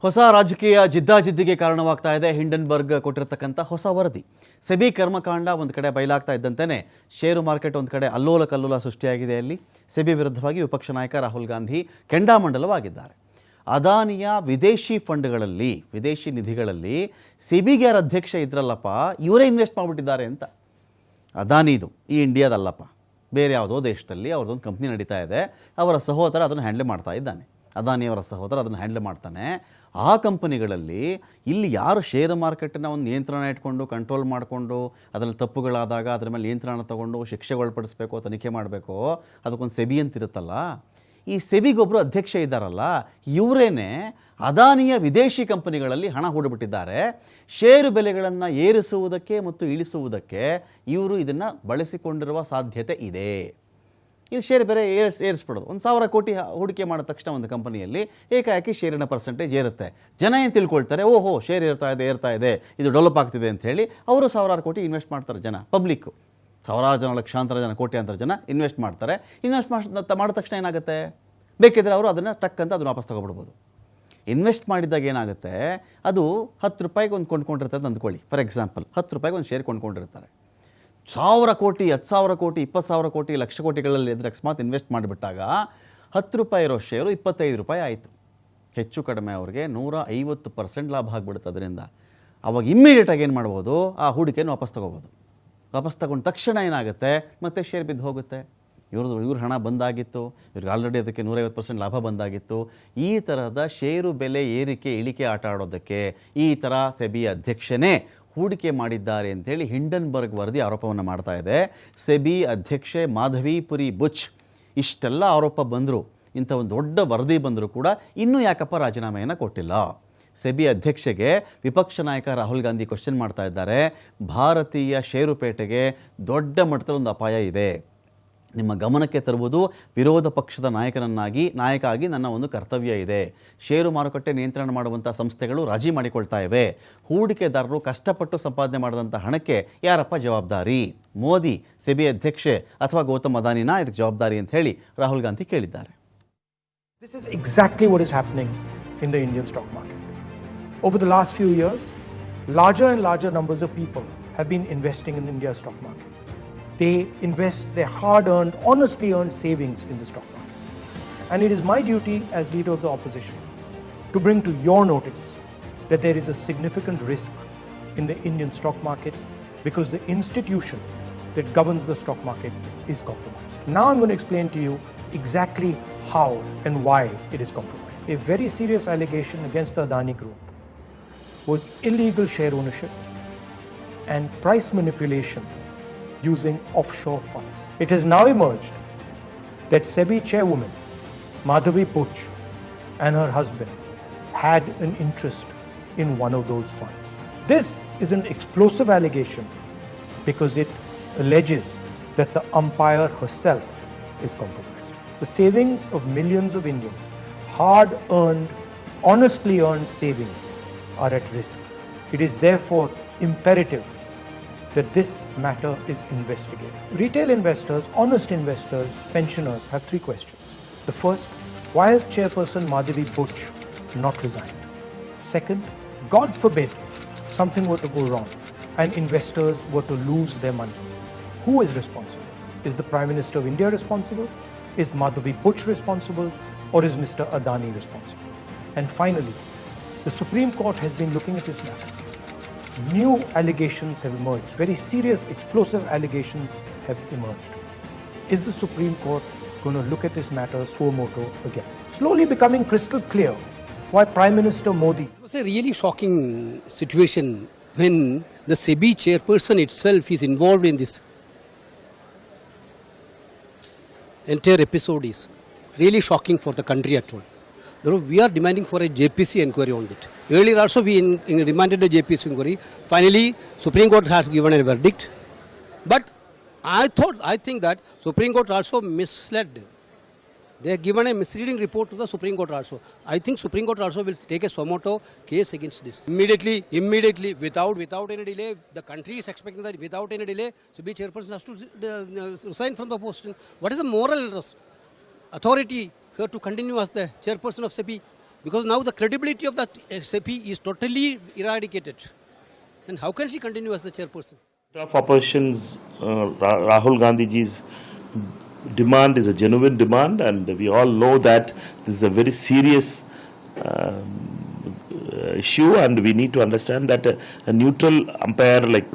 ಹೊಸ ರಾಜಕೀಯ ಜಿದ್ದಾಜಿದ್ದಿಗೆ ಕಾರಣವಾಗ್ತಾ ಇದೆ. ಹಿಂಡನ್ಬರ್ಗ್ ಕೊಟ್ಟಿರತಕ್ಕಂಥ ಹೊಸ ವರದಿ. ಸೆಬಿ ಕರ್ಮಕಾಂಡ ಒಂದು ಕಡೆ ಬಯಲಾಗ್ತಾ ಇದ್ದಂತೆಯೇ ಷೇರು ಮಾರ್ಕೆಟ್ ಒಂದು ಕಡೆ ಅಲ್ಲೋಲ ಕಲ್ಲೋಲ ಸೃಷ್ಟಿಯಾಗಿದೆ. ಅಲ್ಲಿ ಸೆಬಿ ವಿರುದ್ಧವಾಗಿ ವಿಪಕ್ಷ ನಾಯಕ ರಾಹುಲ್ ಗಾಂಧಿ ಕೆಂಡಾಮಂಡಲವಾಗಿದ್ದಾರೆ. ಅದಾನಿಯ ವಿದೇಶಿ ಫಂಡ್ಗಳಲ್ಲಿ, ವಿದೇಶಿ ನಿಧಿಗಳಲ್ಲಿ ಸೆಬಿಗೆ ಯಾರು ಅಧ್ಯಕ್ಷ ಇದ್ರಲ್ಲಪ್ಪ, ಇವರೇ ಇನ್ವೆಸ್ಟ್ ಮಾಡಿಬಿಟ್ಟಿದ್ದಾರೆ ಅಂತ. ಅದಾನಿದು ಈ ಇಂಡಿಯಾದಲ್ಲಪ್ಪ, ಬೇರೆ ಯಾವುದೋ ದೇಶದಲ್ಲಿ ಅವ್ರದ್ದೊಂದು ಕಂಪ್ನಿ ನಡೀತಾ ಇದೆ. ಅವರ ಸಹೋದರ ಅದನ್ನು ಹ್ಯಾಂಡಲ್ ಮಾಡ್ತಾ ಇದ್ದಾನೆ. ಅದಾನಿಯವರ ಸಹೋದರ ಅದನ್ನು ಹ್ಯಾಂಡಲ್ ಮಾಡ್ತಾನೆ. ಆ ಕಂಪನಿಗಳಲ್ಲಿ ಇಲ್ಲಿ ಯಾರು ಷೇರು ಮಾರ್ಕೆಟನ್ನು ಒಂದು ನಿಯಂತ್ರಣ ಇಟ್ಕೊಂಡು ಕಂಟ್ರೋಲ್ ಮಾಡಿಕೊಂಡು ಅದರಲ್ಲಿ ತಪ್ಪುಗಳಾದಾಗ ಅದರ ಮೇಲೆ ನಿಯಂತ್ರಣ ತಗೊಂಡು ಶಿಕ್ಷೆಗೊಳಪಡಿಸ್ಬೇಕೋ, ತನಿಖೆ ಮಾಡಬೇಕೋ, ಅದಕ್ಕೊಂದು ಸೆಬಿ ಅಂತಿರುತ್ತಲ್ಲ. ಈ ಸೆಬಿಗೊಬ್ಬರು ಅಧ್ಯಕ್ಷ ಇದ್ದಾರಲ್ಲ, ಇವರೇನೆ ಅದಾನಿಯ ವಿದೇಶಿ ಕಂಪನಿಗಳಲ್ಲಿ ಹಣ ಹೂಡಿಬಿಟ್ಟಿದ್ದಾರೆ. ಷೇರು ಬೆಲೆಗಳನ್ನು ಏರಿಸುವುದಕ್ಕೆ ಮತ್ತು ಇಳಿಸುವುದಕ್ಕೆ ಇವರು ಇದನ್ನು ಬಳಸಿಕೊಂಡಿರುವ ಸಾಧ್ಯತೆ ಇದೆ. ಇದು ಷೇರು ಬೆಲೆ ಏರಿಸ್ಬಿಡೋದು. 1,000 ಕೋಟಿ ಹೂಡಿಕೆ ಮಾಡಿದ ತಕ್ಷಣ ಒಂದು ಕಂಪನಿಯಲ್ಲಿ ಏಕಾಏಕಿ ಷೇರಿನ ಪರ್ಸೆಂಟೇಜ್ ಏರುತ್ತೆ. ಜನ ಏನು ತಿಳ್ಕೊಳ್ತಾರೆ, ಓಹೋ ಶೇರ್ ಏರ್ತಾ ಇದೆ, ಇದು ಡೆವಲಪ್ ಆಗ್ತಿದೆ ಅಂಥೇಳಿ ಅವರು 1,000 ಕೋಟಿ ಇನ್ವೆಸ್ಟ್ ಮಾಡ್ತಾರೆ. ಜನ, ಪಬ್ಲಿಕ್ಕು ಸಾವಿರಾರು ಜನ, ಲಕ್ಷಾಂತರ ಜನ, ಕೋಟ್ಯಾಂತರ ಜನ ಇನ್ವೆಸ್ಟ್ ಮಾಡ್ತಾರೆ. ಇನ್ವೆಸ್ಟ್ ಮಾಡಿದ ತಕ್ಷಣ ಏನಾಗುತ್ತೆ, ಬೇಕಿದ್ರೆ ಅವರು ಅದನ್ನು ಟಕ್ಕಂತ ಅದನ್ನು ವಾಪಸ್ ತೊಗೊಬಿಡ್ಬೋದು. ಇನ್ವೆಸ್ಟ್ ಮಾಡಿದಾಗ ಏನಾಗುತ್ತೆ, ಅದು 10 ರೂಪಾಯಿಗೆ ಒಂದು ಕೊಂಡ್ಕೊಂಡಿರ್ತಾರೆ ಅಂದ್ಕೊಳ್ಳಿ. ಫಾರ್ ಎಕ್ಸಾಂಪಲ್ 10 ರೂಪಾಯಿಗೆ ಒಂದು ಶೇರ್ ಕೊಂಡ್ಕೊಂಡಿರ್ತಾರೆ. 1,000 ಕೋಟಿ, 10,000 ಕೋಟಿ, 20,000 ಕೋಟಿ, ಲಕ್ಷ ಕೋಟಿಗಳಲ್ಲಿ ಎದುರು ಅಕಸ್ಮಾತ್ ಇನ್ವೆಸ್ಟ್ ಮಾಡಿಬಿಟ್ಟಾಗ 10 ರೂಪಾಯಿ ಇರೋ ಶೇರು 25 ರೂಪಾಯಿ ಆಯಿತು. ಹೆಚ್ಚು ಕಡಿಮೆ ಅವ್ರಿಗೆ 150% ಲಾಭ ಆಗಿಬಿಡುತ್ತೆ. ಅದರಿಂದ ಅವಾಗ ಇಮ್ಮಿಡಿಯೇಟಾಗಿ ಏನು ಮಾಡ್ಬೋದು, ಆ ಹೂಡಿಕೆಯನ್ನು ವಾಪಸ್ ತೊಗೋಬೋದು. ವಾಪಸ್ ತಗೊಂಡ ತಕ್ಷಣ ಏನಾಗುತ್ತೆ, ಮತ್ತೆ ಶೇರ್ ಬಿದ್ದು ಹೋಗುತ್ತೆ. ಇವ್ರ ಹಣ ಬಂದಾಗಿತ್ತು, ಇವ್ರಿಗೆ ಆಲ್ರೆಡಿ ಅದಕ್ಕೆ 150% ಲಾಭ ಬಂದಾಗಿತ್ತು. ಈ ಥರದ ಷೇರು ಬೆಲೆ ಏರಿಕೆ ಇಳಿಕೆ ಆಟ ಆಡೋದಕ್ಕೆ ಈ ಥರ ಸೆಬಿ ಅಧ್ಯಕ್ಷನೇ ಹೂಡಿಕೆ ಮಾಡಿದ್ದಾರೆ ಅಂಥೇಳಿ ಹಿಂಡನ್ಬರ್ಗ್ ವರದಿ ಆರೋಪವನ್ನು ಮಾಡ್ತಾ ಇದೆ. ಸೆಬಿ ಅಧ್ಯಕ್ಷೆ ಮಾಧವಿಪುರಿ ಬುಚ್ ಇಷ್ಟೆಲ್ಲ ಆರೋಪ ಬಂದರು, ಇಂಥ ಒಂದು ದೊಡ್ಡ ವರದಿ ಬಂದರೂ ಕೂಡ ಇನ್ನೂ ಯಾಕಪ್ಪ ರಾಜೀನಾಮೆಯನ್ನು ಕೊಟ್ಟಿಲ್ಲ. ಸೆಬಿ ಅಧ್ಯಕ್ಷೆಗೆ ವಿಪಕ್ಷ ನಾಯಕ ರಾಹುಲ್ ಗಾಂಧಿ ಕ್ವಶನ್ ಮಾಡ್ತಾ ಇದ್ದಾರೆ. ಭಾರತೀಯ ಷೇರುಪೇಟೆಗೆ ದೊಡ್ಡ ಮಟ್ಟದ ಒಂದು ಅಪಾಯ ಇದೆ. ನಿಮ್ಮ ಗಮನಕ್ಕೆ ತರುವುದು ವಿರೋಧ ಪಕ್ಷದ ನಾಯಕ ಆಗಿ ನನ್ನ ಒಂದು ಕರ್ತವ್ಯ ಇದೆ. ಷೇರು ಮಾರುಕಟ್ಟೆ ನಿಯಂತ್ರಣ ಮಾಡುವಂಥ ಸಂಸ್ಥೆಗಳು ರಾಜಿ ಮಾಡಿಕೊಳ್ತಾ ಇವೆ. ಹೂಡಿಕೆದಾರರು ಕಷ್ಟಪಟ್ಟು ಸಂಪಾದನೆ ಮಾಡಿದಂಥ ಹಣಕ್ಕೆ ಯಾರಪ್ಪ ಜವಾಬ್ದಾರಿ? ಮೋದಿ, ಸೆಬಿ ಅಧ್ಯಕ್ಷೆ ಅಥವಾ ಗೌತಮ್ ಅದಾನಿನ ಇದಕ್ಕೆ ಜವಾಬ್ದಾರಿ ಅಂತ ಹೇಳಿ ರಾಹುಲ್ ಗಾಂಧಿ ಕೇಳಿದ್ದಾರೆ. This is exactly what is happening in the Indian stock market. Over the last few years, larger and larger numbers of people have been investing in India's stock market. They invest their hard-earned, honestly earned savings in the stock market. And it is my duty as leader of the opposition to bring to your notice that there is a significant risk in the Indian stock market because the institution that governs the stock market is compromised. Now I'm going to explain to you exactly how and why it is compromised. A very serious allegation against the Adani Group was illegal share ownership and price manipulation using offshore funds. It has now emerged that SEBI chairwoman Madhavi Puch and her husband had an interest in one of those funds. This is an explosive allegation because it alleges that the umpire herself is compromised. The savings of millions of Indians, hard-earned, honestly earned savings, are at risk. It is therefore imperative that this matter is investigated. Retail investors, honest investors, pensioners have 3 questions. The first, why has Chairperson Madhavi Puch not resigned? Second, God forbid something were to go wrong and investors were to lose their money. Who is responsible? Is the Prime Minister of India responsible? Is Madhavi Puch responsible? Or is Mr. Adani responsible? And finally, the Supreme Court has been looking at this matter. New allegations have emerged. Very serious, explosive allegations have emerged. Is the Supreme Court going to look at this matter suo motu again? Slowly becoming crystal clear why Prime Minister Modi... It was a really shocking situation when the SEBI chairperson itself is involved in this. Entire episode is really shocking for the country at all. We are demanding for a JPC inquiry on it. Earlier also we demanded a JPC inquiry. Finally, Supreme Court has given a verdict. But I think that Supreme Court also misled. They have given a misleading report to the Supreme Court also. I think Supreme Court also will take a suo motu case against this. Immediately, without any delay, the country is expecting that without any delay, SEBI chairperson has to resign from the post. What is the moral authority here to continue as the chairperson of SEBI? Because now the credibility of the SAP is totally eradicated. And how can she continue as the chairperson? Of oppositions, Rahul Gandhiji's demand is a genuine demand, and we all know that this is a very serious issue, and we need to understand that a neutral umpire like